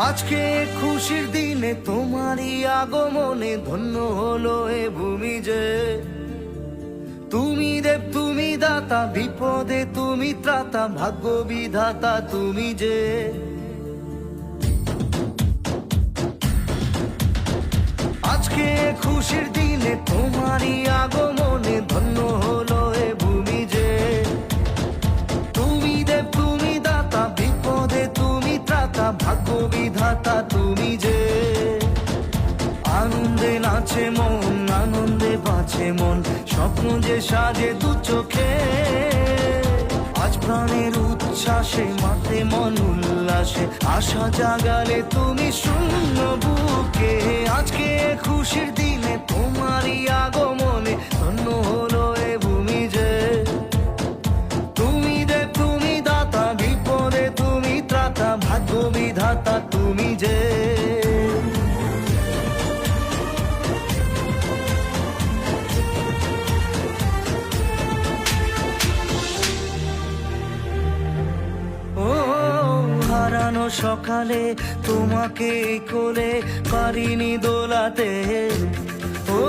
আজকে খুশির দিনে তোমারই আগমনে ধন্য হলো এ ভূমি যে। তুমি দেব তুমি দাতা, বিপদে তুমি ত্রাতা, ভাগ্য বিধাতা তুমি যে। আজকে খুশির দিনে তোমারই আগমনে ধন্য হলো এ ভূমি যে। তুমি দেব তুমি দাতা, বিপদে তুমি ত্রাতা, ভাগ্য বিধাতা তুমি যে। আনন্দে নাচে মন, আনন্দে বাঁচে মন, স্বপ্ন যে সাজে দু চোখে। আজ প্রাণের উচ্ছ্বাসে মাতে মন উল্লাসে, আশা জাগালে তুমি শূন্য বুকে। আজকে খুশির দিনে তোমারই আগমনে ধন্য হলো এ ভূমি যে। তুমি দেব তুমি দাতা, বিপদে তুমি ত্রাতা, ভাগ্য বিধাতা তুমি যে। হারানো সকালে তোমাকে কোলে পারিনি দোলাতে, ও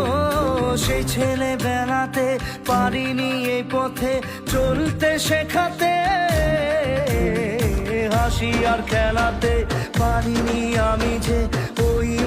সেই ছেলে বেলাতে পারিনি এই পথে চলতে শেখাতে। হাসি আর খেলাতে পারিনি আমি যে ওই